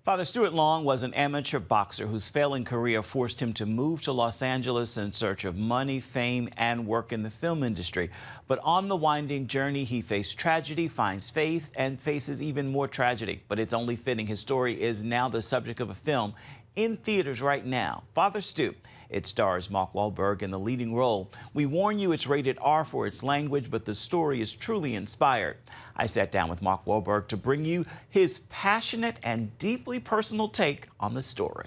Father Stuart Long was an amateur boxer whose failing career forced him to move to Los Angeles in search of money, fame, and work in the film industry. But on the winding journey, he faced tragedy, finds faith, and faces even more tragedy. But it's only fitting his story is now the subject of a film in theaters right now. Father Stu. It stars Mark Wahlberg in the leading role. We warn you it's rated R for its language, but the story is truly inspired. I sat down with Mark Wahlberg to bring you his passionate and deeply personal take on the story.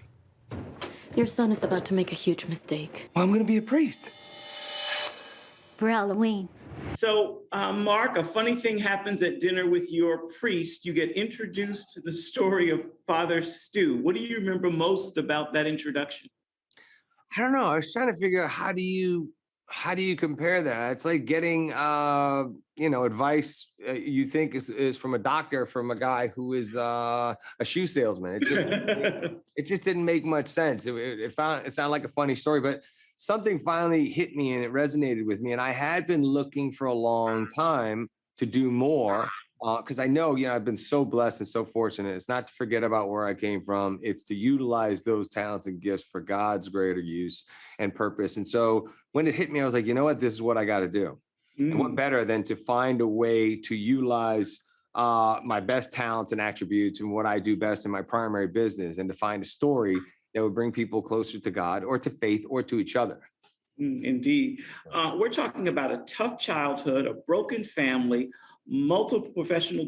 Your son is about to make a huge mistake. Well, I'm going to be a priest. For Halloween. So, Mark, a funny thing happens at dinner with your priest. You get introduced to the story of Father Stu. What do you remember most about that introduction? I don't know. I was trying to figure out how do you compare that? It's like getting advice you think is from a doctor from a guy who is a shoe salesman. It just didn't make much sense. It sounded like a funny story, but something finally hit me and it resonated with me. And I had been looking for a long time to do more because I know, I've been so blessed and so fortunate. It's not to forget about where I came from. It's to utilize those talents and gifts for God's greater use and purpose. And so when it hit me, I was like, you know what, this is what I got to do. And what better than to find a way to utilize my best talents and attributes and what I do best in my primary business and to find a story that would bring people closer to God or to faith or to each other. Indeed. We're talking about a tough childhood, a broken family, multiple professional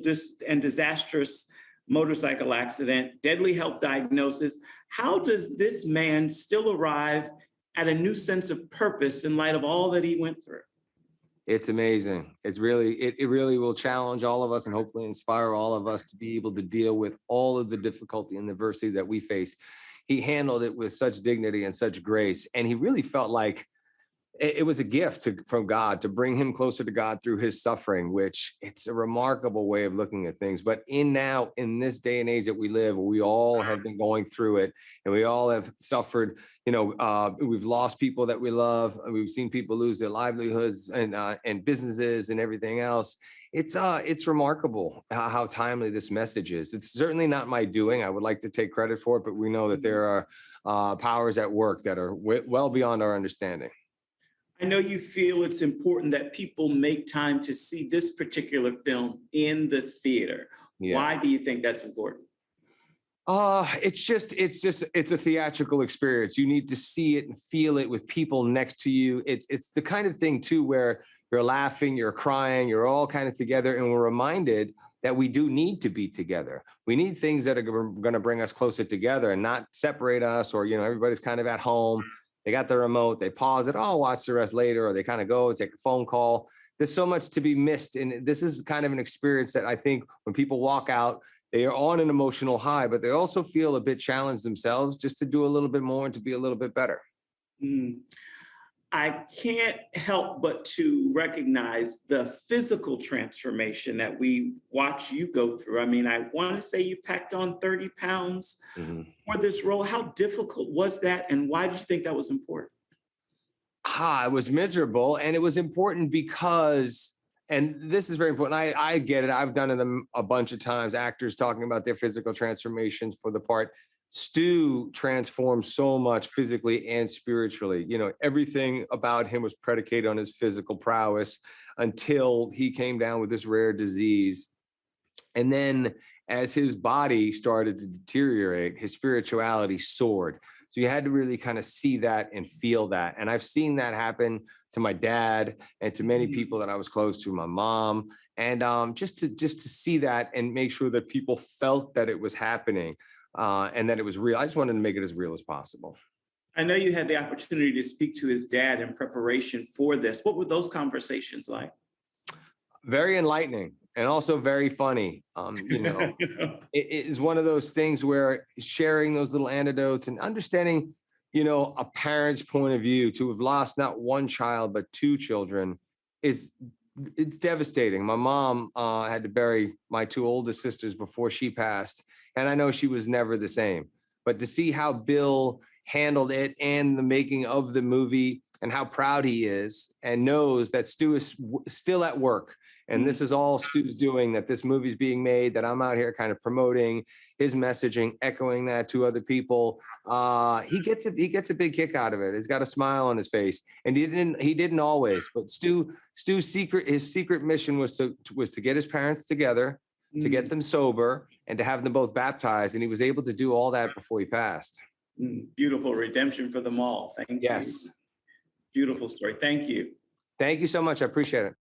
and disastrous motorcycle accident, deadly health diagnosis. How does this man still arrive at a new sense of purpose in light of all that he went through? It's amazing. It really will challenge all of us and hopefully inspire all of us to be able to deal with all of the difficulty and adversity that we face. He handled it with such dignity and such grace. And he really felt like it was a gift from God to bring him closer to God through his suffering, which it's a remarkable way of looking at things. But in this day and age that we live, we all have been going through it and we all have suffered, we've lost people that we love. And we've seen people lose their livelihoods and businesses and everything else. It's remarkable how timely this message is. It's certainly not my doing. I would like to take credit for it, but we know that there are powers at work that are well beyond our understanding. I know you feel it's important that people make time to see this particular film in the theater. Yeah. Why do you think that's important? It's a theatrical experience. You need to see it and feel it with people next to you. It's the kind of thing too, where you're laughing, you're crying, you're all kind of together. And we're reminded that we do need to be together. We need things that are going to bring us closer together and not separate us, or, everybody's kind of at home. They got the remote, they pause it, I'll watch the rest later, or they kind of go take a phone call. There's so much to be missed. And this is kind of an experience that I think when people walk out, they are on an emotional high, but they also feel a bit challenged themselves just to do a little bit more and to be a little bit better. I can't help but to recognize the physical transformation that we watch you go through. I mean, I want to say you packed on 30 pounds for this role. How difficult was that? And why did you think that was important? It was miserable. And it was important because, and this is very important. I get it. I've done it a bunch of times. Actors talking about their physical transformations for the part. Stu transformed so much physically and spiritually. Everything about him was predicated on his physical prowess until he came down with this rare disease. And then as his body started to deteriorate, his spirituality soared. So you had to really kind of see that and feel that. And I've seen that happen to my dad and to many people that I was close to, my mom, and just to see that and make sure that people felt that it was happening. And that it was real. I just wanted to make it as real as possible. I know you had the opportunity to speak to his dad in preparation for this. What were those conversations like? Very enlightening and also very funny. It is one of those things where sharing those little anecdotes and understanding, a parent's point of view to have lost not one child, but two children it's devastating. My mom had to bury my two oldest sisters before she passed. And I know she was never the same, but to see how Bill handled it and the making of the movie and how proud he is and knows that Stu is still at work And this is all Stu's doing, that this movie's being made, that I'm out here kind of promoting his messaging, echoing that to other people. He gets a big kick out of it. He's got a smile on his face, and he didn't always, but his secret mission was to get his parents together, to get them sober, and to have them both baptized. And he was able to do all that before he passed. Beautiful redemption for them all. Thank you. Yes. Beautiful story. Thank you. Thank you so much. I appreciate it.